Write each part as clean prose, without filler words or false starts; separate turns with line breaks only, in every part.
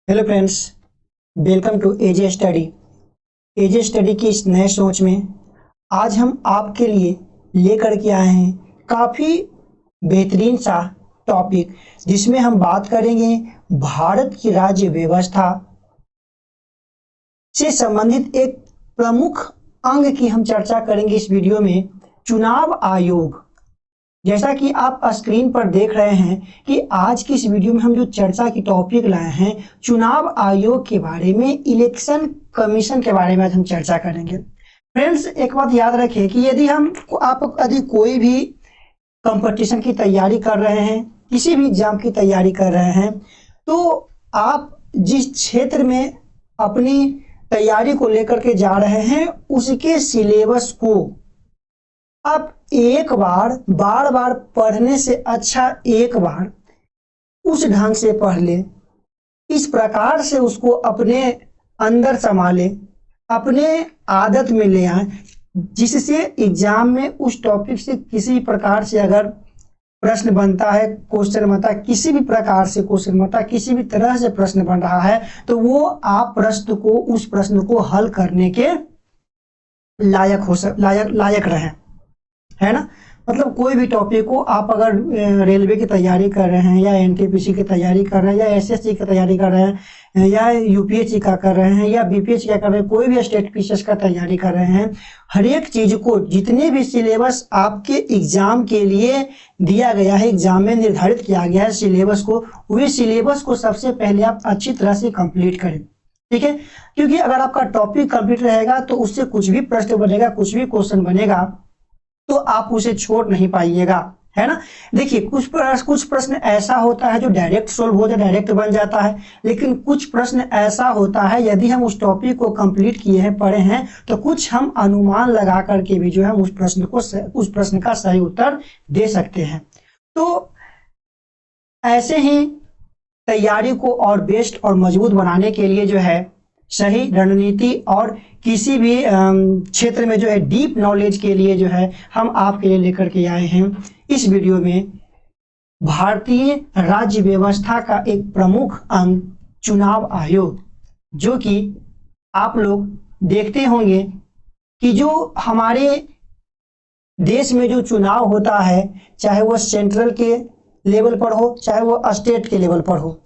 Hello friends, welcome to AJ study. AJ study की इस नए सोच में आज हम आपके लिए लेकर के आए हैं काफ़ी बेहतरीन सा टॉपिक, जिसमें हम बात करेंगे भारत की राज्य व्यवस्था से संबंधित एक प्रमुख अंग की हम चर्चा करेंगे इस वीडियो में, चुनाव आयोग। जैसा कि आप स्क्रीन पर देख रहे हैं कि आज की इस वीडियो में हम जो चर्चा की टॉपिक लाए हैं चुनाव आयोग के बारे में, इलेक्शन कमीशन के बारे में आज हम चर्चा करेंगे। फ्रेंड्स, एक बात याद रखिए कि यदि कोई भी कंपटीशन की तैयारी कर रहे हैं, किसी भी एग्जाम की तैयारी कर रहे हैं, तो आप जिस क्षेत्र में अपनी तैयारी को लेकर के जा रहे हैं उसके सिलेबस को आप एक बार बार पढ़ने से अच्छा एक बार उस ढंग से पढ़ ले, इस प्रकार से उसको अपने अंदर संभाले, अपने आदत में ले आए, जिससे एग्जाम में उस टॉपिक से किसी प्रकार से अगर प्रश्न बनता है, क्वेश्चन बनता है, किसी भी प्रकार से क्वेश्चन बनता है, किसी भी तरह से प्रश्न बन रहा है, तो वो आप उस प्रश्न को हल करने के लायक रहें, है ना। मतलब कोई भी टॉपिक को आप अगर रेलवे की तैयारी कर रहे हैं या एनटीपीसी की तैयारी कर रहे हैं या एसएससी की तैयारी कर रहे हैं या यूपीएससी का कर रहे हैं या बीपीएससी का कर रहे हैं, कोई भी स्टेट पीसीएस का तैयारी कर रहे हैं, हर एक चीज को, जितने भी सिलेबस आपके एग्जाम के लिए दिया गया है, एग्जाम में निर्धारित किया गया है सिलेबस को, वही सिलेबस को सबसे पहले आप अच्छी तरह से कंप्लीट करें, ठीक है। क्योंकि अगर आपका टॉपिक कंप्लीट रहेगा तो उससे कुछ भी प्रश्न बनेगा, कुछ भी क्वेश्चन बनेगा तो आप उसे छोड़ नहीं पाइएगा, है ना। देखिए, कुछ प्रश्न ऐसा होता है जो डायरेक्ट सोल्व हो जाए, डायरेक्ट बन जाता है, लेकिन कुछ प्रश्न ऐसा होता है यदि हम उस टॉपिक को कंप्लीट किए हैं, पढ़े हैं, तो कुछ हम अनुमान लगा करके भी जो है उस प्रश्न का सही उत्तर दे सकते हैं। तो ऐसे ही तैयारी को और बेस्ट और मजबूत बनाने के लिए जो है सही रणनीति और किसी भी क्षेत्र में जो है डीप नॉलेज के लिए जो है हम आपके लिए लेकर के आए हैं इस वीडियो में भारतीय राज्य व्यवस्था का एक प्रमुख अंग चुनाव आयोग, जो कि आप लोग देखते होंगे कि जो हमारे देश में जो चुनाव होता है, चाहे वो सेंट्रल के लेवल पर हो चाहे वो स्टेट के लेवल पर हो,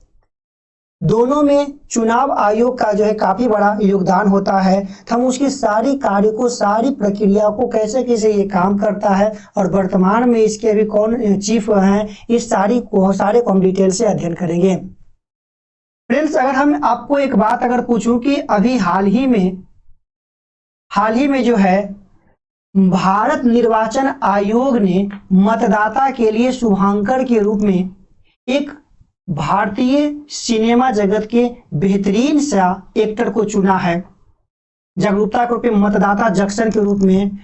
दोनों में चुनाव आयोग का जो है काफी बड़ा योगदान होता है। हम उसकी सारी कार्य को, सारी प्रक्रिया को, कैसे कैसे ये काम करता है और वर्तमान में इसके अभी कौन चीफ हैं, इस सारे को हम डिटेल से अध्ययन करेंगे। फ्रेंड्स, अगर हम आपको एक बात अगर पूछूं कि अभी हाल ही में जो है भारत निर्वाचन आयोग ने मतदाता के लिए शुभांकर के रूप में एक भारतीय सिनेमा जगत के बेहतरीन सा एक्टर को चुना है, जागरूकता के रूप में, मतदाता जंक्शन के रूप में।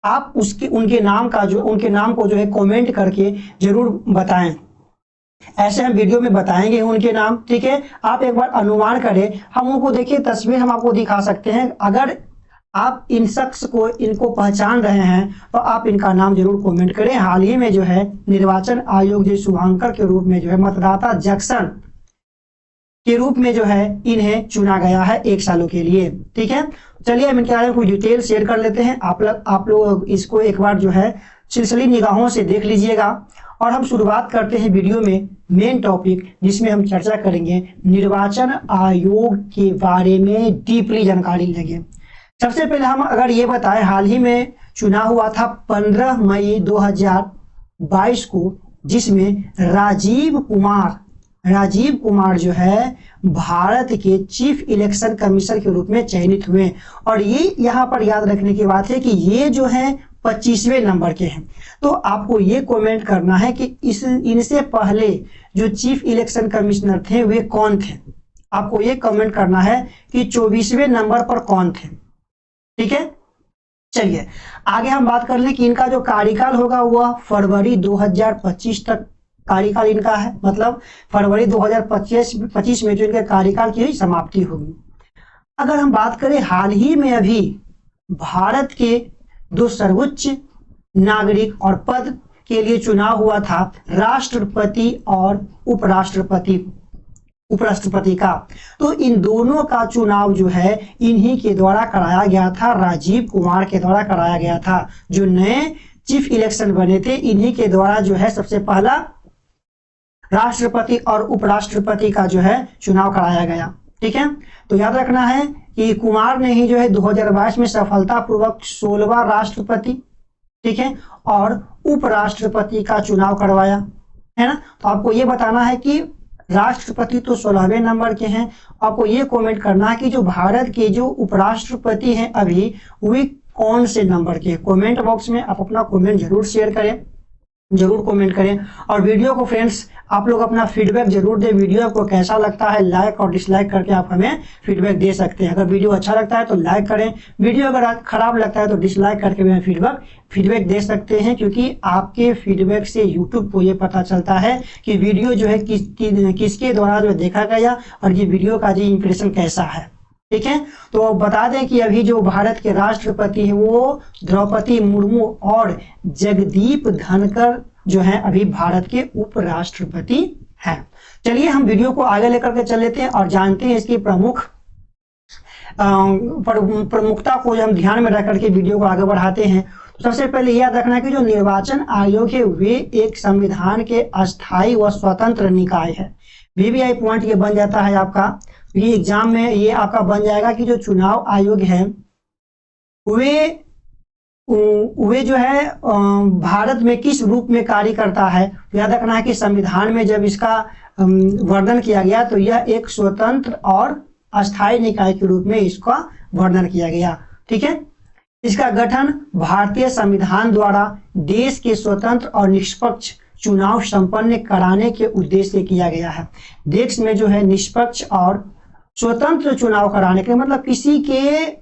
आप उनके नाम को जो है कमेंट करके जरूर बताएं, ऐसे हम वीडियो में बताएंगे उनके नाम, ठीक है। आप एक बार अनुमान करें, हम उनको देखिए, तस्वीर हम आपको दिखा सकते हैं। अगर आप इन शख्स को, इनको पहचान रहे हैं तो आप इनका नाम जरूर कमेंट करें। हाल ही में जो है निर्वाचन आयोग जो शुभांकर के रूप में जो है मतदाता जंक्शन के रूप में जो है इन्हें चुना गया है 1 सालों के लिए, ठीक है। चलिए हम इनके बारे में कुछ डिटेल शेयर कर लेते हैं। आप लोग इसको एक बार जो है सिलसिली निगाहों से देख लीजिएगा और हम शुरुआत करते हैं वीडियो में मेन टॉपिक, जिसमें हम चर्चा करेंगे निर्वाचन आयोग के बारे में डीपली जानकारी लेंगे। सबसे पहले हम अगर ये बताएं, हाल ही में चुनाव हुआ था 15 मई 2022 को, जिसमें राजीव कुमार जो है भारत के चीफ इलेक्शन कमिश्नर के रूप में चयनित हुए। और ये यहाँ पर याद रखने की बात है कि ये जो है 25वें नंबर के हैं। तो आपको ये कमेंट करना है कि इनसे पहले जो चीफ इलेक्शन कमिश्नर थे वे कौन थे। आपको ये कमेंट करना है कि 24वें नंबर पर कौन थे, ठीक है। चलिए आगे हम बात कर लें कि इनका जो कार्यकाल होगा वह फरवरी 2025 तक कार्यकाल इनका है, मतलब फरवरी 2025 में जो इनके कार्यकाल की समाप्ति होगी। अगर हम बात करें हाल ही में अभी भारत के 2 सर्वोच्च नागरिक और पद के लिए चुनाव हुआ था, राष्ट्रपति और उपराष्ट्रपति। उपराष्ट्रपति का। तो इन दोनों का चुनाव जो है इन्हीं के द्वारा कराया गया था, राजीव कुमार के द्वारा कराया गया था। जो नए चीफ इलेक्शन बने थे इन्हीं के द्वारा जो है सबसे पहला राष्ट्रपति और उपराष्ट्रपति का जो है चुनाव कराया गया। ठीक है, तो याद रखना है कि कुमार ने ही जो है 2022 में सफलतापूर्वक 16वां राष्ट्रपति, ठीक है, और उपराष्ट्रपति का चुनाव करवाया, है ना। तो आपको ये बताना है कि राष्ट्रपति तो 16वें नंबर के हैं। आपको ये कमेंट करना है कि जो भारत के जो उपराष्ट्रपति हैं अभी वे कौन से नंबर के। कमेंट बॉक्स में आप अपना कमेंट जरूर शेयर करें, जरूर कमेंट करें। और वीडियो को फ्रेंड्स आप लोग अपना फीडबैक जरूर दें। वीडियो आपको कैसा लगता है लाइक और डिसलाइक करके आप हमें फीडबैक दे सकते हैं। अगर वीडियो अच्छा लगता है तो लाइक करें, वीडियो अगर खराब लगता है तो डिसलाइक करके हमें फीडबैक दे सकते हैं, क्योंकि आपके फीडबैक से यूट्यूब को ये पता चलता है कि वीडियो जो है किसके द्वारा जो देखा गया और ये वीडियो का जो इंप्रेशन कैसा है। ठीक है, तो बता दें कि अभी जो भारत के राष्ट्रपति हैं वो द्रौपदी मुर्मू और जगदीप धनखड़ जो है अभी भारत के उपराष्ट्रपति हैं। चलिए हम वीडियो को आगे लेकर के चल लेते हैं और जानते हैं इसकी प्रमुखता को हम ध्यान में रख करके वीडियो को आगे बढ़ाते हैं। तो सबसे पहले याद रखना है कि जो निर्वाचन आयोग है वे एक संविधान के अस्थायी व स्वतंत्र निकाय है। वीवीआई पॉइंट ये बन जाता है आपका, ये एग्जाम में ये आपका बन जाएगा कि जो चुनाव आयोग है वे जो है भारत में किस रूप में कार्य करता है। याद रखना है कि संविधान में जब इसका वर्णन किया गया तो यह एक स्वतंत्र और अस्थायी निकाय के रूप में इसका वर्णन किया गया। ठीक है, इसका गठन भारतीय संविधान द्वारा देश के स्वतंत्र और निष्पक्ष चुनाव संपन्न कराने के उद्देश्य से किया गया है। देश में जो है निष्पक्ष और स्वतंत्र चुनाव कराने के मतलब किसी के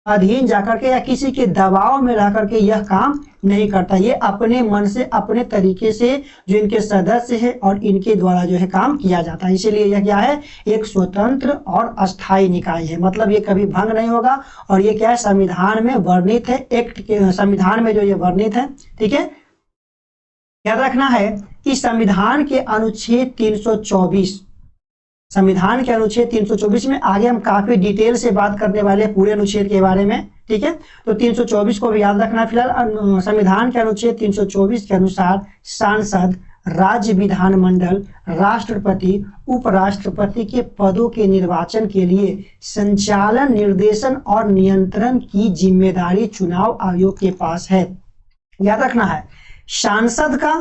अधीन जाकर के या किसी के दबाव में रह करके यह काम नहीं करता। ये अपने मन से अपने तरीके से जो इनके सदस्य है और इनके द्वारा जो है काम किया जाता है। इसीलिए यह क्या है, एक स्वतंत्र और अस्थायी निकाय है। मतलब ये कभी भंग नहीं होगा और ये क्या है, संविधान में वर्णित है, एक्ट के संविधान में जो ये वर्णित है। ठीक है, याद रखना है कि संविधान के अनुच्छेद 324 संविधान के अनुच्छेद 324 में आगे हम काफी डिटेल से बात करने वाले हैं पूरे अनुच्छेद के बारे में। ठीक है, तो 324 को भी याद रखना। फिलहाल संविधान के अनुच्छेद 324 के अनुसार सांसद, राज्य विधानमंडल, राष्ट्रपति, उपराष्ट्रपति के पदों के निर्वाचन के लिए संचालन, निर्देशन और नियंत्रण की जिम्मेदारी चुनाव आयोग के पास है। याद रखना है, सांसद का,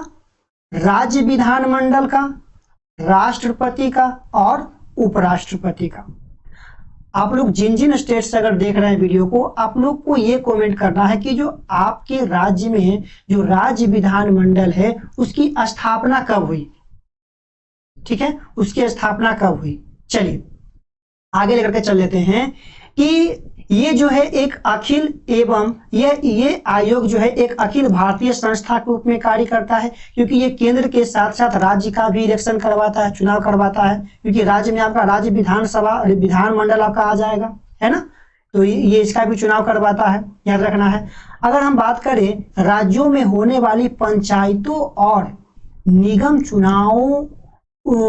राज्य विधानमंडल का, राष्ट्रपति का और उपराष्ट्रपति का। आप लोग जिन जिन स्टेट से अगर देख रहे हैं वीडियो को, आप लोग को ये कमेंट करना है कि जो आपके राज्य में जो राज्य विधानमंडल है उसकी स्थापना कब हुई। ठीक है, उसकी स्थापना कब हुई। चलिए आगे लेकर के चल लेते हैं कि ये जो है एक अखिल एवं ये आयोग जो है एक अखिल भारतीय संस्था के रूप में कार्य करता है, क्योंकि ये केंद्र के साथ साथ राज्य का भी इलेक्शन करवाता है, चुनाव करवाता है। क्योंकि राज्य में आपका राज्य विधानसभा विधानमंडल आपका आ जाएगा, है ना, तो ये इसका भी चुनाव करवाता है, याद रखना है। अगर हम बात करें राज्यों में होने वाली पंचायतों और निगम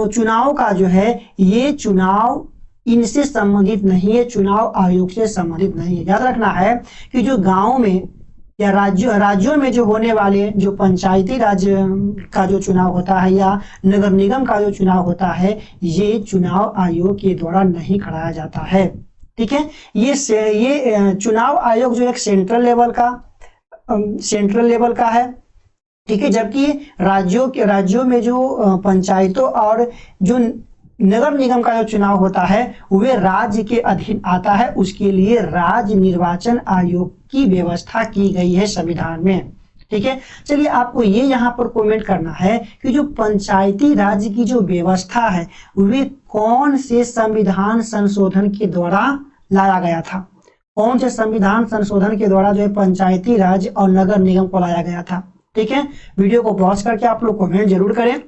चुनाव का जो है ये चुनाव इनसे संबंधित नहीं है, चुनाव आयोग से संबंधित नहीं है। याद रखना है कि जो गांव में या राज्यों में जो होने वाले जो पंचायती राज का जो चुनाव होता है या नगर निगम का जो चुनाव होता है ये चुनाव आयोग के द्वारा नहीं कराया जाता है। ठीक है, ये चुनाव आयोग जो एक सेंट्रल लेवल का है। ठीक है, जबकि राज्यों में जो पंचायतों और जो नगर निगम का जो चुनाव होता है वे राज्य के अधीन आता है। उसके लिए राज्य निर्वाचन आयोग की व्यवस्था की गई है संविधान में। ठीक है, चलिए आपको ये यहाँ पर कमेंट करना है कि जो पंचायती राज्य की जो व्यवस्था है वे कौन से संविधान संशोधन के द्वारा लाया गया था। कौन से संविधान संशोधन के द्वारा जो है पंचायती राज और नगर निगम को लाया गया था। ठीक है, वीडियो को पॉज करके आप लोग कमेंट जरूर करें।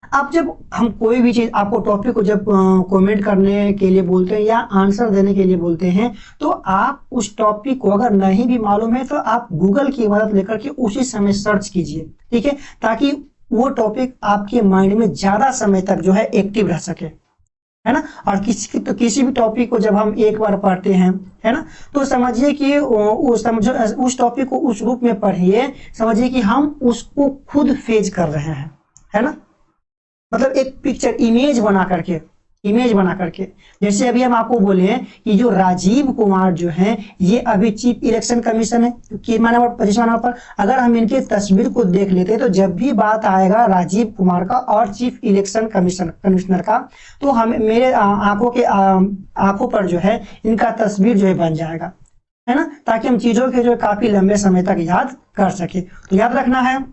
अब जब हम कोई भी चीज आपको टॉपिक को जब कमेंट करने के लिए बोलते हैं या आंसर देने के लिए बोलते हैं तो आप उस टॉपिक को अगर नहीं भी मालूम है तो आप गूगल की मदद लेकर के उसी समय सर्च कीजिए। ठीक है, ताकि वो टॉपिक आपके माइंड में ज्यादा समय तक जो है एक्टिव रह सके, है ना। और किसी भी टॉपिक को जब हम एक बार पढ़ते हैं, है ना, तो समझिए कि उस टॉपिक को उस रूप में पढ़िए, समझिए कि हम उसको खुद फेज कर रहे हैं, है ना। मतलब एक पिक्चर इमेज बना करके जैसे अभी हम आपको बोले कि जो राजीव कुमार जो हैं ये अभी चीफ इलेक्शन कमीशन है कि मानव पर अगर हम इनके तस्वीर को देख लेते तो जब भी बात आएगा राजीव कुमार का और चीफ इलेक्शन कमिश्नर का, तो हम मेरे आंखों पर जो है इनका तस्वीर जो है बन जाएगा, है ना, ताकि हम चीजों के जो काफी लंबे समय तक याद कर सके। तो याद रखना है,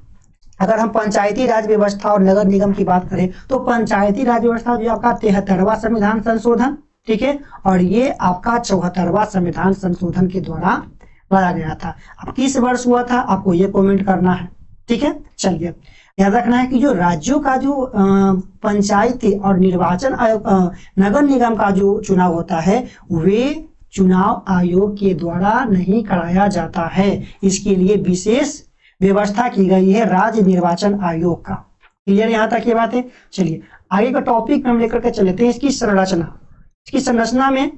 अगर हम पंचायती राज व्यवस्था और नगर निगम की बात करें तो पंचायती राज व्यवस्था जो आपका 73वां संविधान संशोधन, ठीक है, और ये आपका 74वां संविधान संशोधन के द्वारा लाया गया था। अब किस वर्ष हुआ था आपको ये कमेंट करना है, ठीक है। चलिए याद रखना है कि जो राज्यों का जो पंचायती और निर्वाचन आयोग नगर निगम का जो चुनाव होता है वे चुनाव आयोग के द्वारा नहीं कराया जाता है, इसके लिए विशेष व्यवस्था की गई है राज्य निर्वाचन आयोग का। क्लियर यहाँ तक ये बात है। चलिए आगे का टॉपिक हम लेकर के चलते हैं इसकी संरचना में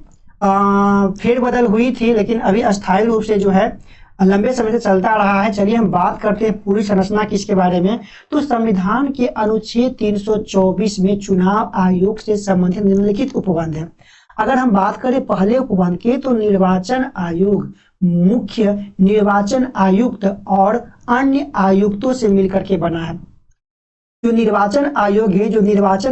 फेरबदल हुई थी, लेकिन अभी अस्थायी रूप से जो है लंबे समय से चलता रहा है। चलिए हम बात करते हैं पूरी संरचना की इसके बारे में। तो संविधान के अनुच्छेद 324 में चुनाव आयोग से संबंधित निम्नलिखित उपबंध है। अगर हम बात करें पहले उपबंध के तो निर्वाचन आयोग मुख्य निर्वाचन आयुक्त और अन्य आयुक्तों से मिलकर के बना है। जो निर्वाचन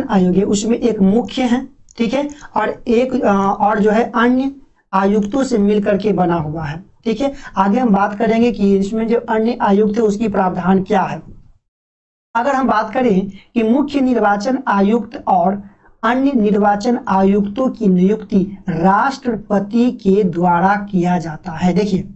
आयोग है उसमें एक मुख्य है, ठीक है, और एक और जो है अन्य आयुक्तों से मिलकर के बना हुआ है, ठीक है। आगे हम बात करेंगे कि इसमें जो अन्य आयुक्त है उसकी प्रावधान क्या है। अगर हम बात करें कि मुख्य निर्वाचन आयुक्त और अन्य निर्वाचन आयुक्तों की नियुक्ति राष्ट्रपति के द्वारा किया जाता है। देखिए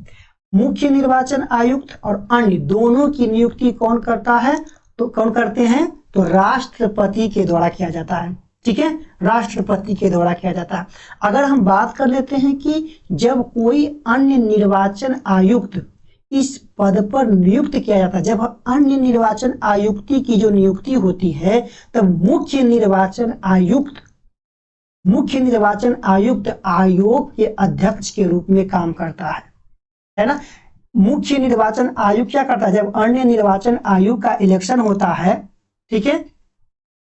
मुख्य निर्वाचन आयुक्त और अन्य दोनों की नियुक्ति कौन करते हैं तो राष्ट्रपति के द्वारा किया जाता है, ठीक है, राष्ट्रपति के द्वारा किया जाता है। अगर हम बात कर लेते हैं कि जब कोई अन्य निर्वाचन आयुक्त इस पद पर नियुक्त किया जाता है, जब अन्य निर्वाचन आयुक्ति की जो नियुक्ति होती है तब मुख्य निर्वाचन आयुक्त आयोग के अध्यक्ष के रूप में काम करता है ना। मुख्य निर्वाचन आयुक्त क्या करता है, जब अन्य निर्वाचन आयोग का इलेक्शन होता है, ठीक है,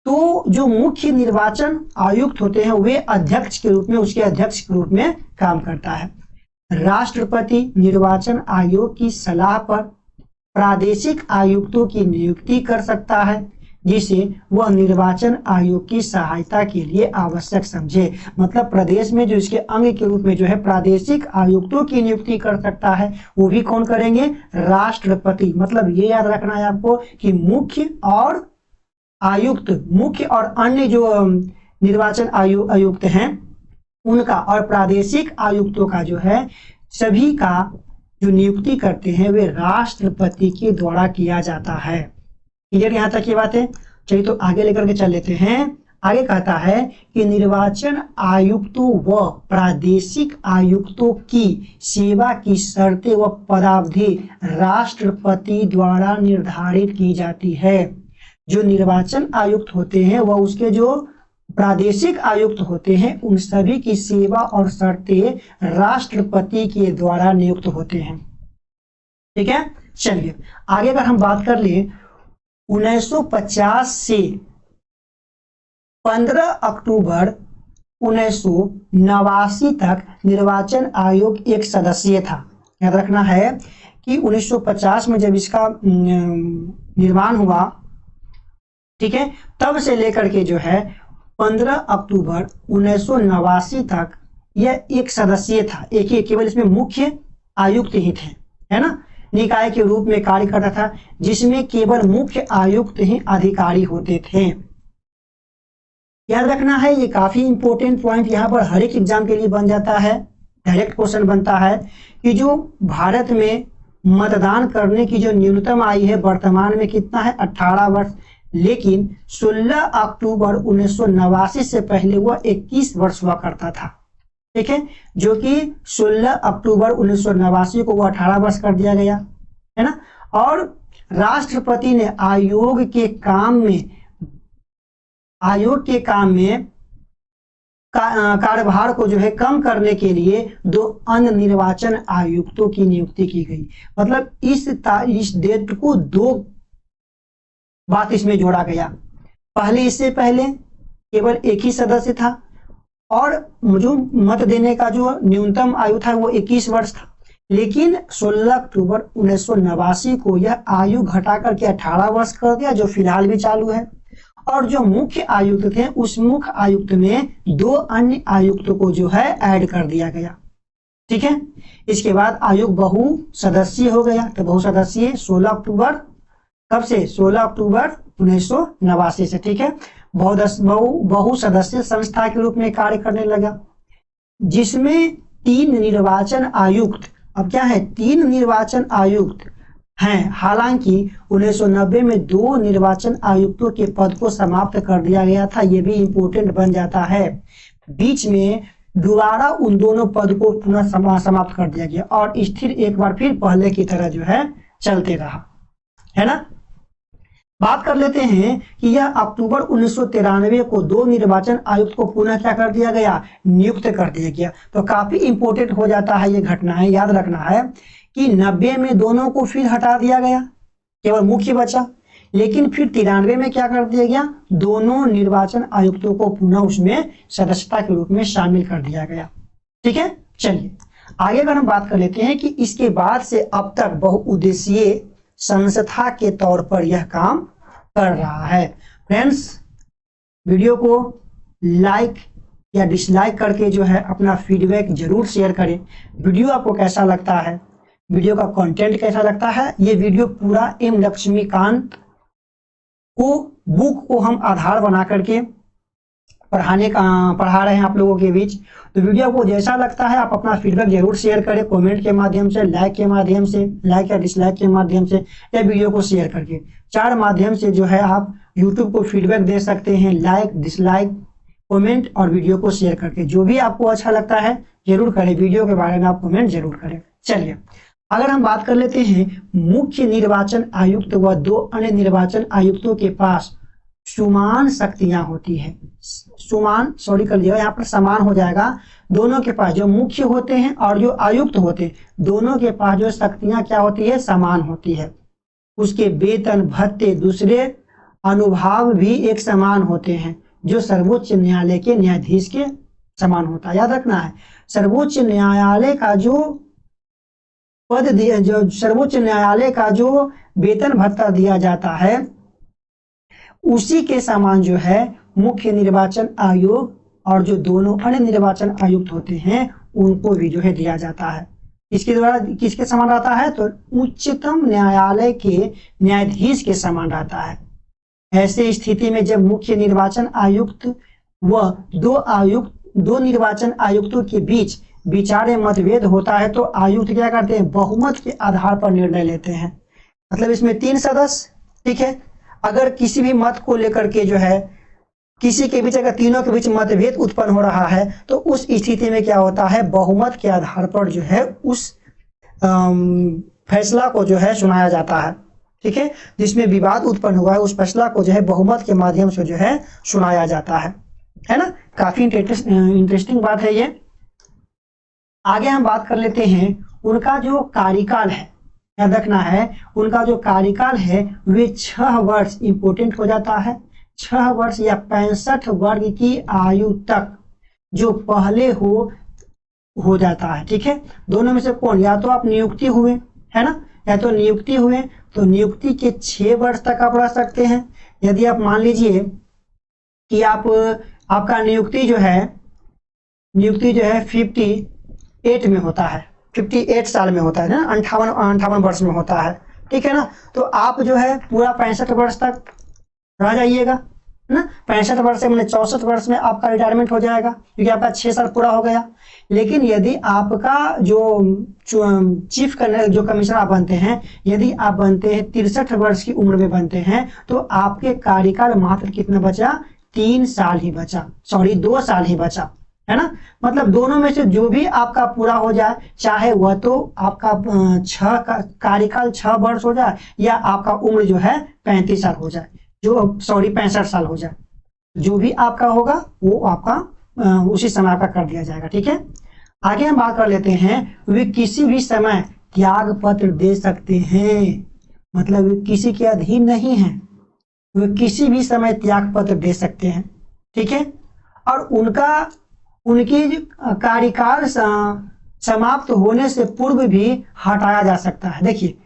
तो जो मुख्य निर्वाचन आयुक्त होते हैं वे उसके अध्यक्ष के रूप में काम करता है। राष्ट्रपति निर्वाचन आयोग की सलाह पर प्रादेशिक आयुक्तों की नियुक्ति कर सकता है जिसे वह निर्वाचन आयोग की सहायता के लिए आवश्यक समझे। मतलब प्रदेश में जो इसके अंग के रूप में जो है प्रादेशिक आयुक्तों की नियुक्ति कर सकता है, वो भी कौन करेंगे, राष्ट्रपति। मतलब ये याद रखना है आपको कि मुख्य और अन्य जो निर्वाचन आयुक्त हैं उनका और प्रादेशिक आयुक्तों का जो है सभी का जो नियुक्ति करते हैं वे राष्ट्रपति के द्वारा किया जाता है। क्लियर यहाँ तक ये बात है। चलिए तो आगे लेकर के चल लेते हैं। आगे कहता है कि निर्वाचन आयुक्तों व प्रादेशिक आयुक्तों की सेवा की शर्तें व पदावधि राष्ट्रपति द्वारा निर्धारित की जाती है। जो निर्वाचन आयुक्त होते हैं वह उसके जो प्रादेशिक आयुक्त होते हैं उन सभी की सेवा और शर्तें राष्ट्रपति के द्वारा नियुक्त होते हैं, ठीक है। चलिए आगे अगर हम बात कर ले 1950 से 15 अक्टूबर 1989 तक निर्वाचन आयोग एक सदस्यीय था। याद रखना है कि 1950 में जब इसका निर्माण हुआ, ठीक है, तब से लेकर के जो है 15 अक्टूबर 1989 तक यह एक सदस्यीय था। एक ही केवल इसमें मुख्य आयुक्त ही थे, है ना, निकाय के रूप में कार्य करता था जिसमें केवल मुख्य आयुक्त ही अधिकारी होते थे। याद रखना है ये काफी इंपॉर्टेंट पॉइंट यहाँ पर हर एक एग्जाम के लिए बन जाता है, डायरेक्ट क्वेश्चन बनता है कि जो भारत में मतदान करने की जो न्यूनतम आयु है वर्तमान में कितना है 18 वर्ष, लेकिन 16 अक्टूबर 1989 से पहले वह 21 वर्ष हुआ करता था, ठीक है, जो कि 16 अक्टूबर 1989 को वो 18 वर्ष कर दिया गया, है ना। और राष्ट्रपति ने आयोग के काम में कार्यभार को जो है कम करने के लिए 2 अन्य निर्वाचन आयुक्तों की नियुक्ति की गई। मतलब इस डेट को 2 बात इसमें जोड़ा गया। इससे पहले केवल एक ही सदस्य था और जो मत देने का जो न्यूनतम आयु था वो 21 वर्ष था, लेकिन 16 अक्टूबर 1989 को यह आयु घटाकर के 18 वर्ष कर दिया, जो फिलहाल भी चालू है। और जो मुख्य आयुक्त थे उस मुख्य आयुक्त में 2 अन्य आयुक्तों को जो है ऐड कर दिया गया। ठीक है, इसके बाद आयोग बहुसदस्यीय हो गया। तो बहुसदस्यीय 16 अक्टूबर कब से? 16 अक्टूबर 1989 से। ठीक है, बहुसदस्यीय संस्था के रूप में कार्य करने लगा, जिसमें 3 निर्वाचन आयुक्त, अब क्या है, 3 निर्वाचन आयुक्त हैं। हालांकि 1990 में 2 निर्वाचन आयुक्तों के पद को समाप्त कर दिया गया था, यह भी इंपॉर्टेंट बन जाता है। बीच में दोबारा उन दोनों पद को पुनः समाप्त कर दिया गया और स्थिर एक बार फिर पहले की तरह जो है चलते रहा, है ना। बात कर लेते हैं कि यह अक्टूबर 1993 को 2 निर्वाचन आयुक्त को पुनः क्या कर दिया गया? नियुक्त कर दिया गया। तो काफी इंपॉर्टेंट हो जाता है ये घटनाएं, याद रखना है कि 90 में दोनों को फिर हटा दिया गया, केवल मुख्य बचा। लेकिन फिर 93 में क्या कर दिया गया? दोनों निर्वाचन आयुक्तों को पुनः उसमें सदस्यता के रूप में शामिल कर दिया गया। ठीक है, चलिए आगे अगर हम बात कर लेते हैं कि इसके बाद से अब तक बहुउद्देशीय संस्था के तौर पर यह काम कर रहा है। फ्रेंड्स, वीडियो को लाइक या डिसलाइक करके जो है अपना फीडबैक जरूर शेयर करें। वीडियो आपको कैसा लगता है, वीडियो का कंटेंट कैसा लगता है। ये वीडियो पूरा एम लक्ष्मीकांत को बुक को हम आधार बना करके पढ़ा रहे हैं आप लोगों के बीच। तो वीडियो को जैसा लगता है आप अपना फीडबैक जरूर शेयर करें, कमेंट के माध्यम से, लाइक के माध्यम से, लाइक या डिसलाइक के माध्यम से, या वीडियो को शेयर करके। 4 माध्यम से जो है आप यूट्यूब को फीडबैक दे सकते हैं, लाइक, डिसलाइक, कमेंट और वीडियो को शेयर करके। जो भी आपको अच्छा लगता है जरूर करें, वीडियो के बारे में आप कमेंट जरूर करें। चलिए अगर हम बात कर लेते हैं, मुख्य निर्वाचन आयुक्त व 2 अन्य निर्वाचन आयुक्तों के पास समान शक्तियां होती है। यहाँ पर समान हो जाएगा। दोनों के पास, जो मुख्य होते हैं और जो आयुक्त होते हैं, दोनों के पास जो शक्तियां क्या होती है? समान होती है। उसके वेतन, भत्ते, दूसरे अनुभाग भी एक समान होते हैं, जो सर्वोच्च न्यायालय के न्यायाधीश के समान होता है। याद रखना है, सर्वोच्च न्यायालय का जो पद दिया, जो सर्वोच्च न्यायालय का जो वेतन भत्ता दिया जाता है, उसी के समान जो है मुख्य निर्वाचन आयोग और जो दोनों अन्य निर्वाचन आयुक्त होते हैं उनको भी जो है दिया जाता है। इसके द्वारा किसके समान रहता है? तो उच्चतम न्यायालय के न्यायाधीश के समान रहता है। ऐसे स्थिति में जब मुख्य निर्वाचन आयुक्त व 2 निर्वाचन आयुक्तों के बीच विचार मतभेद होता है, तो आयुक्त क्या करते हैं? बहुमत के आधार पर निर्णय लेते हैं। मतलब इसमें 3 सदस्य, ठीक है। अगर किसी भी मत को लेकर के जो है किसी के बीच, अगर तीनों के बीच मतभेद उत्पन्न हो रहा है, तो उस स्थिति में क्या होता है? बहुमत के आधार पर जो है उस फैसला को जो है सुनाया जाता है। ठीक है, जिसमें विवाद उत्पन्न हुआ है उस फैसला को जो है बहुमत के माध्यम से जो है सुनाया जाता है ना। काफी इंटरेस्टिंग बात है ये। आगे हम बात कर लेते हैं उनका जो कार्यकाल है, याद रखना है उनका जो कार्यकाल है वे 6 वर्ष इंपोर्टेंट हो जाता है। 6 वर्ष या 65 वर्ग की आयु तक जो पहले हो जाता है। ठीक है, दोनों में से कौन? या तो आप नियुक्ति हुए, है ना, या तो नियुक्ति हुए, तो नियुक्ति के 6 वर्ष तक आप रह सकते हैं। यदि आप मान लीजिए कि आपका नियुक्ति जो है 58 में होता है, 58 साल में होता है ना, 58 वर्ष में होता है। ठीक है ना, तो आप जो है पूरा 65 वर्ष तक रह जाइएगा ना। 65 वर्ष से मतलब 64 वर्ष में आपका रिटायरमेंट हो जाएगा, क्योंकि आपका 6 साल पूरा हो गया। लेकिन यदि आपका जो चीफ कमिश्नर आप बनते हैं, यदि आप बनते हैं 63 वर्ष की उम्र में बनते हैं, तो आपके कार्यकाल मात्र कितना बचा? 3 साल ही बचा, 2 साल ही बचा। है ना। मतलब दोनों में से जो भी आपका पूरा हो जाए, चाहे वह तो आपका 6 का कार्यकाल 6 वर्ष हो जाए या आपका उम्र जो है 35 साल हो जाए, जो सॉरी 65 साल हो जाए, जो भी आपका होगा वो आपका उसी समय का कर दिया जाएगा। ठीक है, आगे हम बात कर लेते हैं, वे किसी भी समय त्याग पत्र दे सकते हैं। मतलब वे किसी के अधीन नहीं है, वे किसी भी समय त्याग पत्र दे सकते हैं। ठीक है, और उनकी कार्यकाल समाप्त होने से पूर्व भी हटाया जा सकता है। देखिए,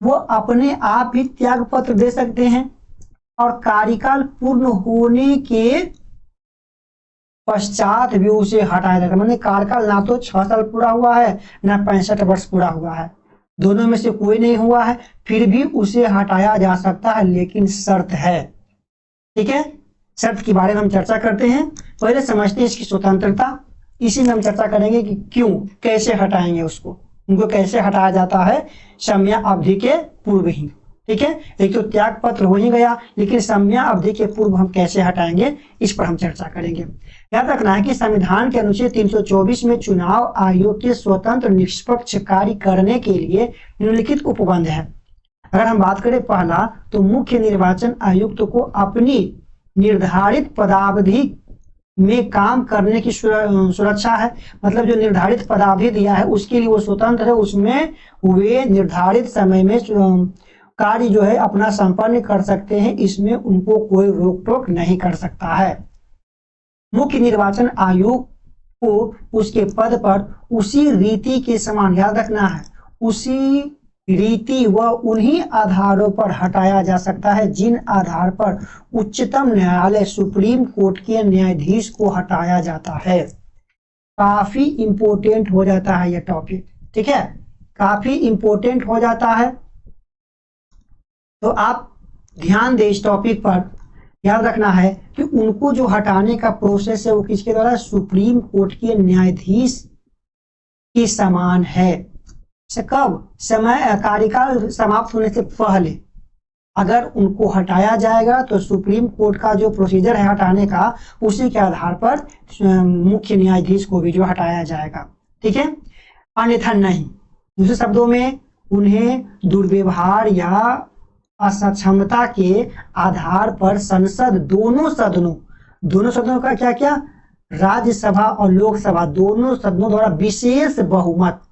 वो अपने आप ही त्याग पत्र दे सकते हैं और कार्यकाल पूर्ण होने के पश्चात भी उसे हटाया जाता है। मतलब कार्यकाल ना तो 6 साल पूरा हुआ है ना 65 वर्ष पूरा हुआ है, दोनों में से कोई नहीं हुआ है, फिर भी उसे हटाया जा सकता है, लेकिन शर्त है। ठीक है, शर्त के बारे में हम चर्चा करते हैं। पहले समझते हैं इसकी स्वतंत्रता, इसी में हम चर्चा करेंगे कि क्यों, कैसे हटाएंगे उसको, उनको कैसे हटाया जाता है समया अवधि के पूर्व ही। ठीक है, एक तो त्याग पत्र हो ही गया, लेकिन समया अवधि के पूर्व हम कैसे हटाएंगे इस पर हम चर्चा करेंगे। याद रखना है कि संविधान के अनुच्छेद 324 में चुनाव आयोग के स्वतंत्र निष्पक्ष कार्य करने के लिए निम्नलिखित उपबंध है। अगर हम बात करें पहला, तो मुख्य निर्वाचन आयुक्त को अपनी निर्धारित पदावधि में काम करने की सुरक्षा है। मतलब जो निर्धारित पदावधि दिया है उसके लिए वो स्वतंत्र है, उसमें वे निर्धारित समय में कार्य जो है अपना संपन्न कर सकते हैं, इसमें उनको कोई रोक टोक नहीं कर सकता है। मुख्य निर्वाचन आयोग को उसके पद पर उसी रीति के समान, याद रखना है, उसी रीति व उन्हीं आधारों पर हटाया जा सकता है जिन आधार पर उच्चतम न्यायालय सुप्रीम कोर्ट के न्यायाधीश को हटाया जाता है। काफी इंपोर्टेंट हो जाता है यह टॉपिक। ठीक है, काफी इंपोर्टेंट हो जाता है, तो आप ध्यान दें इस टॉपिक पर। याद रखना है कि उनको जो हटाने का प्रोसेस है वो किसके द्वारा, सुप्रीम कोर्ट के न्यायाधीश के समान है। से कब, समय कार्यकाल समाप्त होने से पहले अगर उनको हटाया जाएगा तो सुप्रीम कोर्ट का जो प्रोसीजर है हटाने का, उसी के आधार पर मुख्य न्यायाधीश को भी जो हटाया जाएगा। ठीक है, अन्यथा नहीं। दूसरे शब्दों में उन्हें दुर्व्यवहार या असक्षमता के आधार पर संसद दोनों सदनों का क्या क्या, राज्यसभा और लोकसभा दोनों सदनों द्वारा विशेष बहुमत,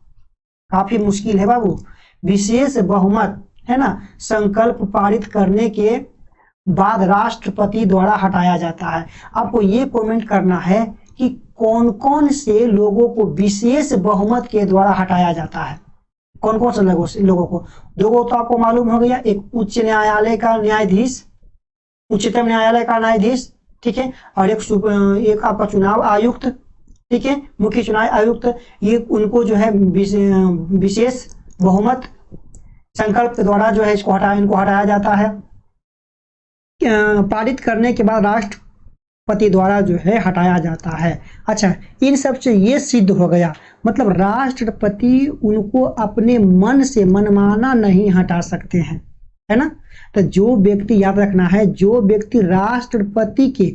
काफी मुश्किल है बाबू, विशेष बहुमत है ना, संकल्प पारित करने के बाद राष्ट्रपति द्वारा हटाया जाता है। आपको ये कमेंट करना है कि कौन कौन से लोगों को विशेष बहुमत के द्वारा हटाया जाता है, कौन कौन से लोगों को। दो तो आपको मालूम हो गया, एक उच्च न्यायालय का न्यायाधीश, उच्चतम न्यायालय का न्यायाधीश, ठीक है, और एक आपका चुनाव आयुक्त, ठीक है, मुख्य चुनाव आयुक्त, ये उनको जो है विशेष बहुमत संकल्प के द्वारा जो है इनको हटाया जाता है। पारित करने के बाद राष्ट्रपति द्वारा जो है हटाया जाता है। अच्छा, इन सब से ये सिद्ध हो गया, मतलब राष्ट्रपति उनको अपने मन से मनमाना नहीं हटा सकते हैं, है ना। तो जो व्यक्ति, याद रखना है, जो व्यक्ति राष्ट्रपति के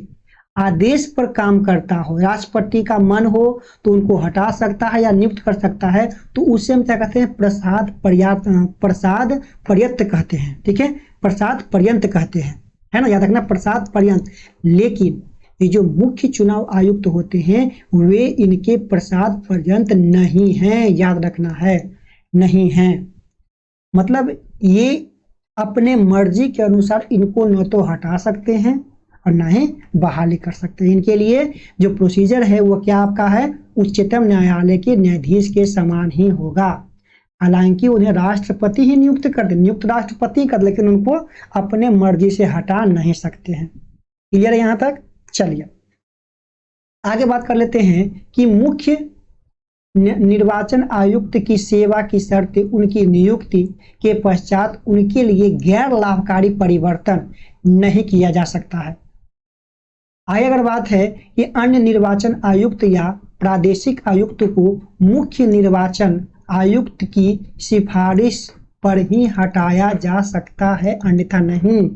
आदेश पर काम करता हो, राष्ट्रपति का मन हो तो उनको हटा सकता है या नियुक्त कर सकता है, तो उसे हम क्या कहते हैं, प्रसाद पर्यंत कहते हैं। ठीक है, प्रसाद पर्यंत कहते हैं, है ना, याद रखना, प्रसाद पर्यंत। लेकिन ये जो मुख्य चुनाव आयुक्त होते हैं वे इनके प्रसाद पर्यंत नहीं हैं, याद रखना है, नहीं हैं। मतलब ये अपने मर्जी के अनुसार इनको न तो हटा सकते हैं और न ही बहाली कर सकते हैं। इनके लिए जो प्रोसीजर है वो क्या आपका है, उच्चतम न्यायालय के न्यायाधीश के समान ही होगा। हालांकि उन्हें राष्ट्रपति ही नियुक्त राष्ट्रपति कर, लेकिन उनको अपने मर्जी से हटा नहीं सकते हैं। क्लियर है यहाँ तक? चलिए आगे बात कर लेते हैं कि मुख्य निर्वाचन आयुक्त की सेवा की शर्तें उनकी नियुक्ति के पश्चात उनके लिए गैर लाभकारी परिवर्तन नहीं किया जा सकता है। आगे अगर बात है कि अन्य निर्वाचन आयुक्त या प्रादेशिक आयुक्त को मुख्य निर्वाचन आयुक्त की सिफारिश पर ही हटाया जा सकता है, अन्यथा नहीं।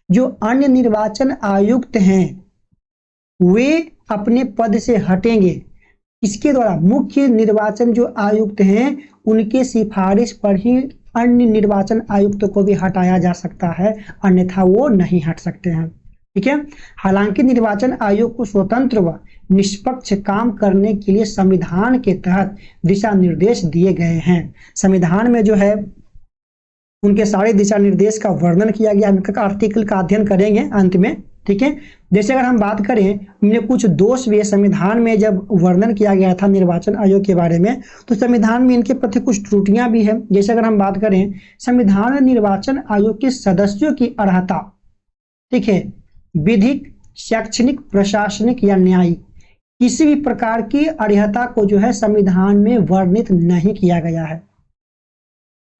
जो अन्य निर्वाचन आयुक्त हैं वे अपने पद से हटेंगे इसके द्वारा मुख्य निर्वाचन जो आयुक्त हैं उनके सिफारिश पर ही अन्य निर्वाचन आयुक्त को भी हटाया जा सकता है, अन्यथा वो नहीं हट सकते हैं। ठीक है। हालांकि निर्वाचन आयोग को स्वतंत्र व निष्पक्ष काम करने के लिए संविधान के तहत दिशा निर्देश दिए गए हैं। संविधान में जो है उनके सारे दिशा निर्देश का वर्णन किया गया, उनका आर्टिकल का अध्ययन करेंगे अंत में। ठीक है। जैसे अगर हम बात करें, इनमें कुछ दोष भी है। संविधान में जब वर्णन किया गया था निर्वाचन आयोग के बारे में, तो संविधान में इनके प्रति कुछ त्रुटियां भी है। जैसे अगर हम बात करें, संविधान में निर्वाचन आयोग के सदस्यों की अर्हता, ठीक है, विधिक, शैक्षणिक, प्रशासनिक या न्यायिक किसी भी प्रकार की अर्हता को जो है संविधान में वर्णित नहीं किया गया है।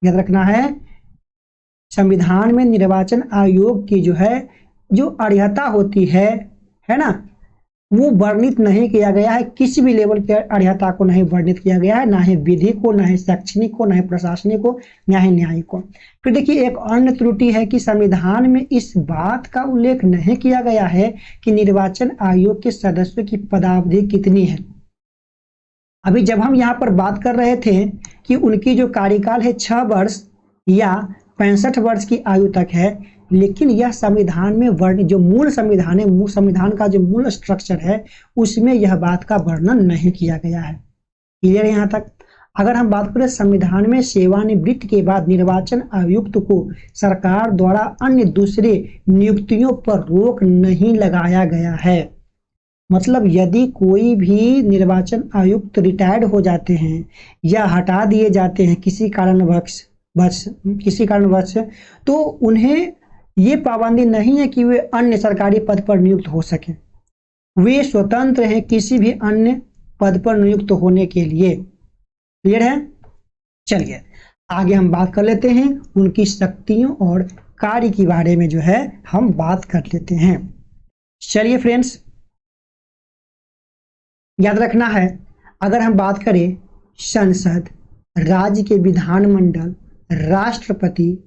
याद रखना है, संविधान में निर्वाचन आयोग की जो है जो अर्हता होती है ना, वो वर्णित नहीं किया गया है। किसी भी लेवल के अर्हता को नहीं वर्णित किया गया है, ना ही विधि को, ना ही शैक्षणिक को, ना ही प्रशासनिक को, ना ही न्यायिक को। फिर देखिए एक अन्य त्रुटि है कि संविधान में इस बात का उल्लेख नहीं किया गया है कि निर्वाचन आयोग के सदस्यों की पदावधि कितनी है। अभी जब हम यहाँ पर बात कर रहे थे कि उनकी जो कार्यकाल है 6 वर्ष या 65 वर्ष की आयु तक है, लेकिन यह संविधान में वर्णित जो मूल संविधान है, संविधान का जो मूल स्ट्रक्चर है, उसमें यह बात का वर्णन नहीं किया गया है। क्लियर है यहाँ तक। अगर हम बात करें, संविधान में सेवानिवृत्ति के बाद निर्वाचन आयुक्त को सरकार द्वारा अन्य दूसरे नियुक्तियों पर रोक नहीं लगाया गया है। मतलब यदि कोई भी निर्वाचन आयुक्त रिटायर्ड हो जाते हैं या हटा दिए जाते हैं किसी कारणवश, तो उन्हें ये पाबंदी नहीं है कि वे अन्य सरकारी पद पर नियुक्त हो सके। वे स्वतंत्र हैं किसी भी अन्य पद पर नियुक्त होने के लिए। क्लियर है। चलिए आगे हम बात कर लेते हैं, उनकी शक्तियों और कार्य के बारे में जो है हम बात कर लेते हैं। चलिए फ्रेंड्स, याद रखना है, अगर हम बात करें संसद, राज्य के विधानमंडल, राष्ट्रपति,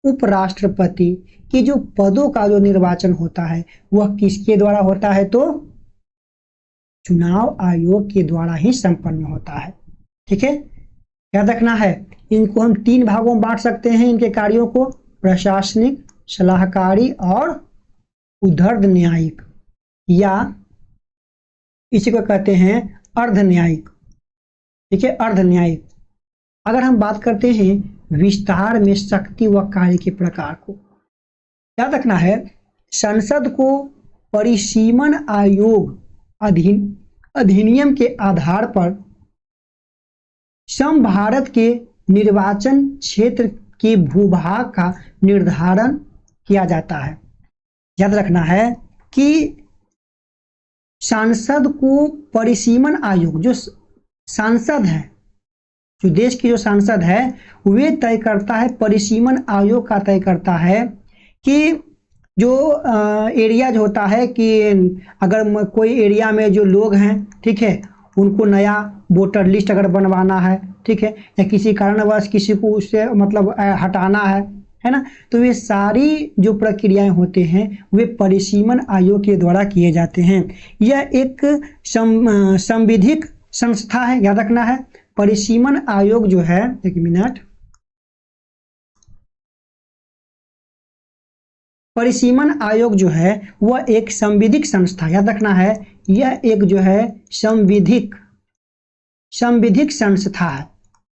उपराष्ट्रपति के जो पदों का जो निर्वाचन होता है वह किसके द्वारा होता है, तो चुनाव आयोग के द्वारा ही संपन्न होता है। ठीक है। याद रखना है, इनको हम 3 भागों में बांट सकते हैं इनके कार्यों को, प्रशासनिक, सलाहकारी और उधर्ध न्यायिक, या इसी को कहते हैं अर्ध न्यायिक। ठीक है, अर्ध न्यायिक। अगर हम बात करते हैं विस्तार में शक्ति व कार्य के प्रकार को, याद रखना है, संसद को परिसीमन आयोग अधिनियम के आधार पर सम भारत के निर्वाचन क्षेत्र के भूभाग का निर्धारण किया जाता है। याद रखना है कि सांसद को परिसीमन आयोग, जो सांसद है, जो देश की जो सांसद है, वे तय करता है, परिसीमन आयोग का तय करता है कि जो एरिया होता है कि अगर कोई एरिया में जो लोग हैं, ठीक है, उनको नया वोटर लिस्ट अगर बनवाना है, ठीक है, या किसी कारणवश किसी को उससे मतलब हटाना है ना, तो ये सारी जो प्रक्रियाएं होते हैं वे परिसीमन आयोग के द्वारा किए जाते हैं। यह एक संविधिक संस्था है। याद रखना है, परिसीमन आयोग जो है, एक मिनट, परिसीमन आयोग जो है वह एक संविधिक संस्था, याद रखना है, यह एक जो है संविधिक संस्था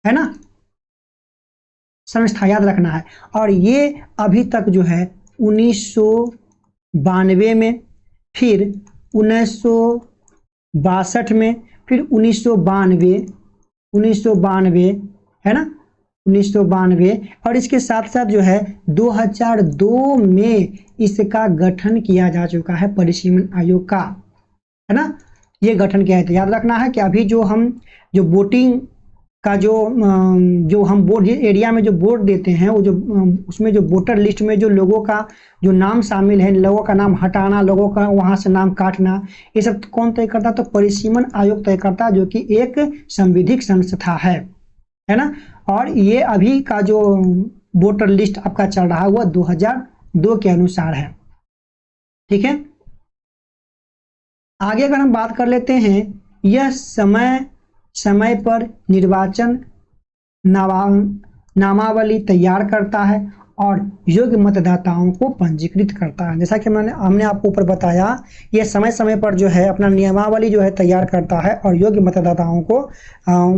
है ना, संस्था, याद रखना है। और ये अभी तक जो है 1992 में, फिर 1962 में, फिर 1992 है ना, 1992, और इसके साथ साथ जो है 2002 में इसका गठन किया जा चुका है, परिसीमन आयोग का, है ना, ये गठन किया है। याद रखना है कि अभी जो वोटिंग का जो हम बोर्ड एरिया में जो वोट देते हैं, वो जो उसमें जो वोटर लिस्ट में जो लोगों का जो नाम शामिल है, लोगों का नाम हटाना, लोगों का वहां से नाम काटना, ये सब कौन तय करता है, तो परिसीमन आयोग तय करता है, जो कि एक संविधिक संस्था है ना। और ये अभी का जो वोटर लिस्ट आपका चल रहा है वह 2002 के अनुसार है। ठीक है। आगे अगर हम बात कर लेते हैं यह समय समय पर निर्वाचन नामावली तैयार करता है और योग्य मतदाताओं को पंजीकृत करता है। जैसा कि हमने आपको ऊपर बताया, यह समय समय पर जो है अपना नियमावली जो है तैयार करता है और योग्य मतदाताओं को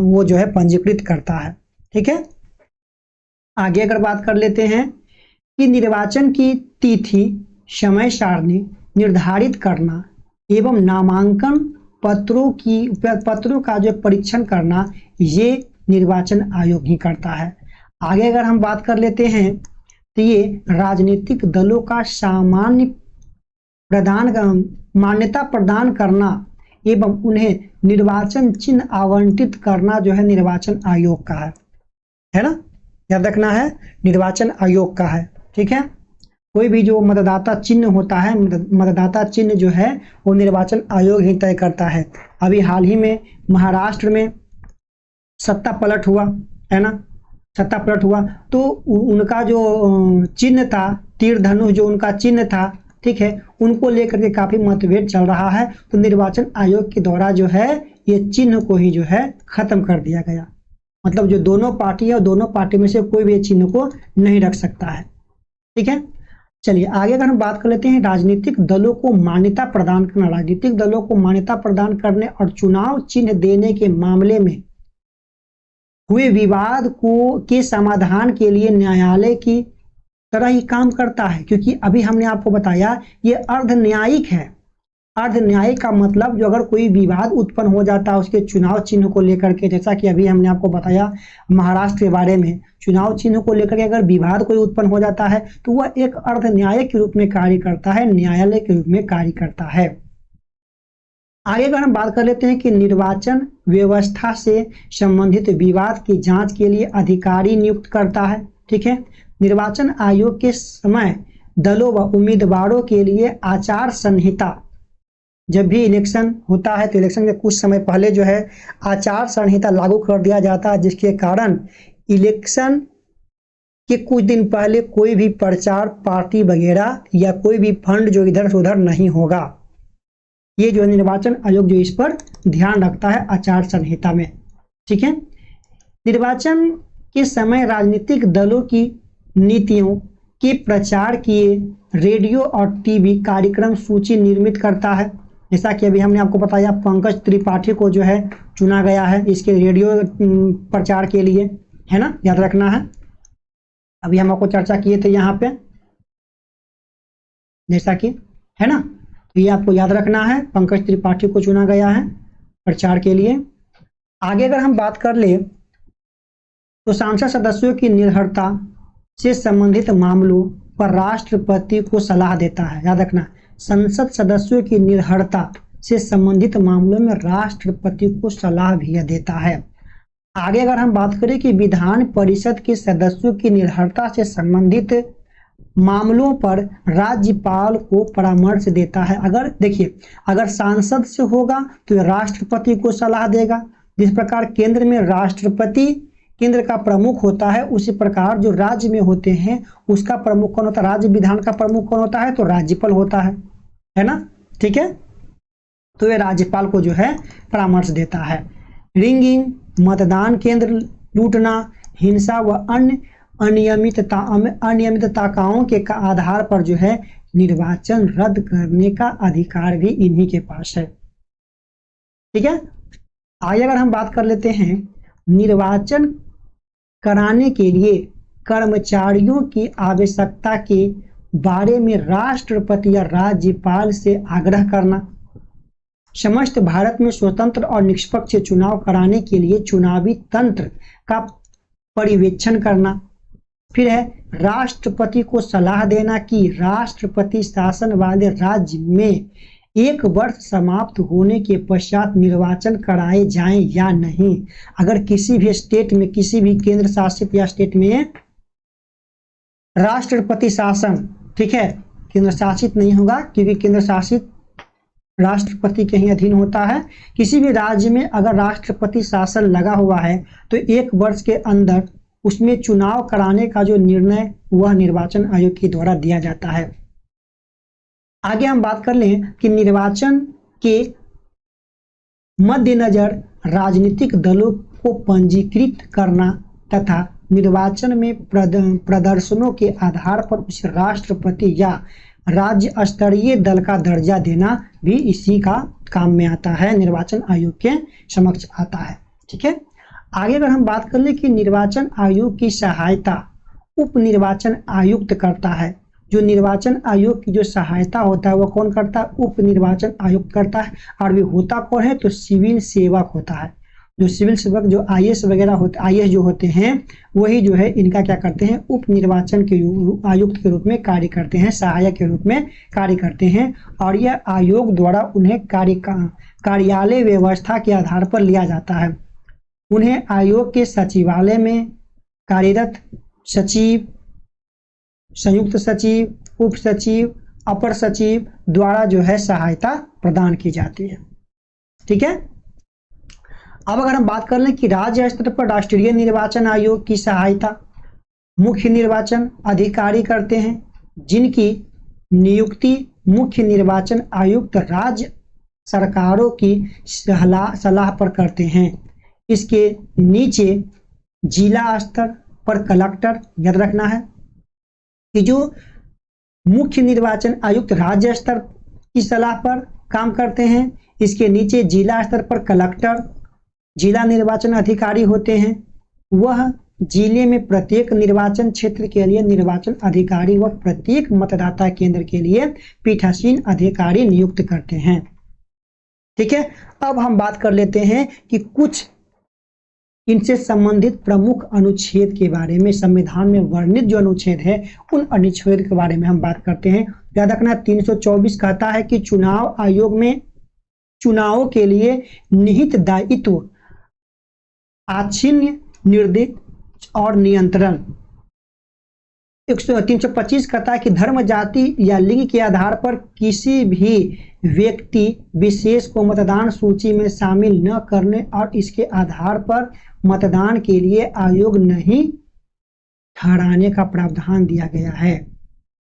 वो जो है पंजीकृत करता है। ठीक है, आगे अगर बात कर लेते हैं कि निर्वाचन की तिथि, समय सारणी निर्धारित करना एवं नामांकन पत्रों का जो परीक्षण करना, ये निर्वाचन आयोग ही करता है। आगे अगर हम बात कर लेते हैं तो ये राजनीतिक दलों का मान्यता प्रदान करना एवं उन्हें निर्वाचन चिन्ह आवंटित करना जो है निर्वाचन आयोग का है ना, याद रखना है, निर्वाचन आयोग का है। ठीक है, कोई भी जो मतदाता चिन्ह होता है, मतदाता चिन्ह जो है वो निर्वाचन आयोग ही तय करता है। अभी हाल ही में महाराष्ट्र में सत्ता पलट हुआ है ना, सत्ता पलट हुआ तो उनका जो चिन्ह था, तीर धनुष जो उनका चिन्ह था, ठीक है, उनको लेकर के काफी मतभेद चल रहा है। तो निर्वाचन आयोग के द्वारा जो है ये चिन्ह को ही जो है खत्म कर दिया गया। मतलब जो दोनों पार्टी है, दोनों पार्टी में से कोई भी चिन्ह को नहीं रख सकता है। ठीक है, चलिए आगे अगर हम बात कर लेते हैं राजनीतिक दलों को मान्यता प्रदान करना। राजनीतिक दलों को मान्यता प्रदान करने और चुनाव चिन्ह देने के मामले में हुए विवाद के समाधान के लिए न्यायालय की तरह ही काम करता है, क्योंकि अभी हमने आपको बताया ये अर्ध न्यायिक है। अर्ध न्यायिक का मतलब जो अगर कोई विवाद उत्पन्न हो जाता है उसके चुनाव चिन्ह को लेकर के, जैसा कि अभी हमने आपको बताया महाराष्ट्र के बारे में, चुनाव चिन्ह को लेकर के अगर विवाद कोई उत्पन्न हो जाता है तो वह एक अर्ध न्यायिक के रूप में कार्य करता है, न्यायालय के रूप में कार्य करता है। आगे अगर हम बात कर लेते हैं कि निर्वाचन व्यवस्था से संबंधित विवाद की जांच के लिए अधिकारी नियुक्त करता है। ठीक है, निर्वाचन आयोग के समय दलों व उम्मीदवारों के लिए आचार संहिता, जब भी इलेक्शन होता है तो इलेक्शन के कुछ समय पहले जो है आचार संहिता लागू कर दिया जाता है, जिसके कारण इलेक्शन के कुछ दिन पहले कोई भी प्रचार पार्टी वगैरह या कोई भी फंड जो इधर से उधर नहीं होगा। ये जो निर्वाचन आयोग जो इस पर ध्यान रखता है आचार संहिता में। ठीक है, निर्वाचन के समय राजनीतिक दलों की नीतियों के प्रचार किए रेडियो और टीवी कार्यक्रम सूची निर्मित करता है। जैसा कि अभी हमने आपको बताया पंकज त्रिपाठी को जो है चुना गया है इसके रेडियो प्रचार के लिए, है ना, याद रखना है। अभी हम आपको चर्चा किए थे यहाँ पे, जैसा कि है ना, तो ये आपको याद रखना है, पंकज त्रिपाठी को चुना गया है प्रचार के लिए। आगे अगर हम बात कर ले तो सांसद सदस्यों की निर्भरता से संबंधित मामलों पर राष्ट्रपति को सलाह देता है। याद रखना, संसद सदस्यों की निर्भरता से संबंधित मामलों में राष्ट्रपति को सलाह भी देता है। आगे अगर हम बात करें कि विधान परिषद के सदस्यों की निर्भरता से संबंधित मामलों पर राज्यपाल को परामर्श देता है। अगर देखिए, अगर सांसद से होगा तो राष्ट्रपति को सलाह देगा। जिस प्रकार केंद्र में राष्ट्रपति केंद्र का प्रमुख होता है, उसी प्रकार जो राज्य में होते हैं उसका प्रमुख कौन होता है, राज्य विधान का प्रमुख कौन होता है, तो राज्यपाल होता है ना। ठीक है, तो ये राज्यपाल को जो है परामर्श देता है। रिंगिंग, मतदान केंद्र लूटना, हिंसा व अन्य अनियमितताओं के आधार पर जो है निर्वाचन रद्द करने का अधिकार भी इन्हीं के पास है। ठीक है, आगे अगर हम बात कर लेते हैं निर्वाचन कराने के लिए कर्मचारियों की आवश्यकता के बारे में राष्ट्रपति या राज्यपाल से आग्रह करना, समस्त भारत में स्वतंत्र और निष्पक्ष चुनाव कराने के लिए चुनावी तंत्र का पर्यवेक्षण करना, फिर है राष्ट्रपति को सलाह देना कि राष्ट्रपति शासन वाले राज्य में 1 वर्ष समाप्त होने के पश्चात निर्वाचन कराए जाएं या नहीं। अगर किसी भी स्टेट में, किसी भी केंद्र शासित या स्टेट में राष्ट्रपति शासन, ठीक है, केंद्र शासित नहीं होगा क्योंकि केंद्र शासित राष्ट्रपति के ही अधीन होता है। किसी भी राज्य में अगर राष्ट्रपति शासन लगा हुआ है तो 1 वर्ष के अंदर उसमें चुनाव कराने का जो निर्णय वह निर्वाचन आयोग के द्वारा दिया जाता है। आगे हम बात कर लें कि निर्वाचन के मद्देनजर राजनीतिक दलों को पंजीकृत करना तथा निर्वाचन में प्रदर्शनों के आधार पर उस राष्ट्रपति या राज्य स्तरीय दल का दर्जा देना भी इसी का काम में आता है, निर्वाचन आयोग के समक्ष आता है। ठीक है, आगे अगर हम बात कर ले कि निर्वाचन आयोग की सहायता उप निर्वाचन आयुक्त करता है। जो निर्वाचन आयोग की जो सहायता होता है वो कौन करता है? उप निर्वाचन आयुक्त करता है। और वे होता कौन है? तो सिविल सेवक होता है। जो सिविल सेवक जो आईएएस वगैरह होते, आईएएस जो होते हैं वही जो है इनका क्या करते हैं? उप निर्वाचन के आयुक्त के रूप में कार्य करते हैं, सहायक के रूप में कार्य करते हैं। और यह आयोग द्वारा उन्हें कार्यालय व्यवस्था के आधार पर लिया जाता है। उन्हें आयोग के सचिवालय में कार्यरत सचिव, संयुक्त सचिव, उप सचिव, अपर सचिव द्वारा जो है सहायता प्रदान की जाती है। ठीक है, अब अगर हम बात कर लें कि राज्य स्तर पर राष्ट्रीय निर्वाचन आयोग की सहायता मुख्य निर्वाचन अधिकारी करते हैं, जिनकी नियुक्ति मुख्य निर्वाचन आयुक्त राज्य सरकारों की सलाह पर करते हैं। इसके नीचे जिला स्तर पर कलेक्टर, याद रखना है कि जो मुख्य निर्वाचन आयुक्त राज्य स्तर की सलाह पर काम करते हैं, इसके नीचे जिला स्तर पर कलेक्टर, जिला निर्वाचन अधिकारी होते हैं। वह जिले में प्रत्येक निर्वाचन क्षेत्र के लिए निर्वाचन अधिकारी व प्रत्येक मतदाता केंद्र के लिए पीठासीन अधिकारी नियुक्त करते हैं। ठीक है, अब हम बात कर लेते हैं कि कुछ इनसे संबंधित प्रमुख अनुच्छेद के बारे में। संविधान में वर्णित जो अनुच्छेद है उन अनुच्छेद के बारे में हम बात करते हैं। याद रखना 324 कहता है कि चुनाव आयोग में चुनावों के लिए निहित दायित्व, आच्छिन्न, निर्देश और नियंत्रण। 325 कहता है कि धर्म, जाति या लिंग के आधार पर किसी भी व्यक्ति विशेष को मतदान सूची में शामिल न करने और इसके आधार पर मतदान के लिए आयोग नहीं ठहराने का प्रावधान दिया गया है।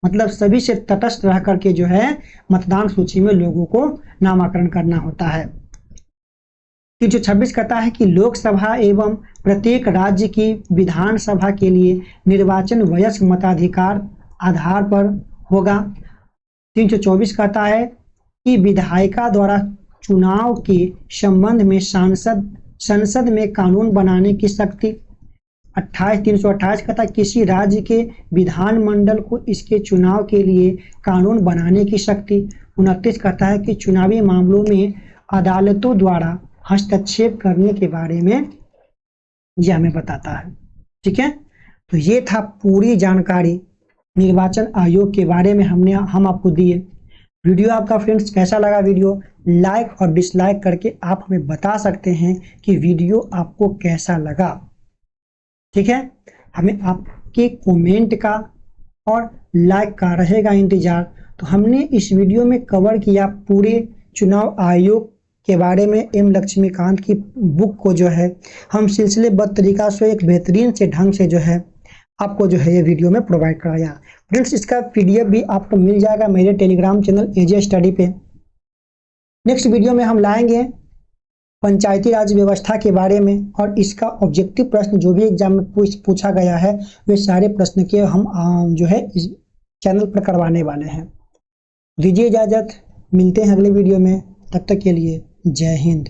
मतलब सभी से तटस्थ रह करके जो है मतदान सूची में लोगों को नामांकन करना होता है। 326 कहता है कि लोकसभा एवं प्रत्येक राज्य की विधानसभा के लिए निर्वाचन वयस्क मताधिकार आधार पर होगा। 324 कहता है कि विधायिका द्वारा चुनाव के संबंध में संसद में कानून बनाने की शक्ति। 328 कहता है किसी राज्य के विधानमंडल को इसके चुनाव के लिए कानून बनाने की शक्ति। 29 कहता है कि चुनावी मामलों में अदालतों द्वारा हस्तक्षेप करने के बारे में यह हमें बताता है। ठीक है, तो ये था पूरी जानकारी निर्वाचन आयोग के बारे में हम आपको दिए। वीडियो आपका फ्रेंड्स कैसा लगा? वीडियो लाइक और डिसलाइक करके आप हमें बता सकते हैं कि वीडियो आपको कैसा लगा। ठीक है, हमें आपके कमेंट का और लाइक का रहेगा इंतजार। तो हमने इस वीडियो में कवर किया पूरे चुनाव आयोग के बारे में। एम लक्ष्मीकांत की बुक को जो है हम सिलसिलेबद्ध तरीका से एक बेहतरीन से ढंग से जो है आपको जो है ये वीडियो में प्रोवाइड कराया। फ्रेंड्स, इसका PDF भी आपको मिल जाएगा मेरे टेलीग्राम चैनल AJ स्टडी पे। नेक्स्ट वीडियो में हम लाएंगे पंचायती राज व्यवस्था के बारे में और इसका ऑब्जेक्टिव प्रश्न जो भी एग्जाम में पूछा गया है वे सारे प्रश्न के हम जो है इस चैनल पर करवाने वाले हैं। दीजिए इजाजत, मिलते हैं अगले वीडियो में, तब तक के लिए जय हिंद।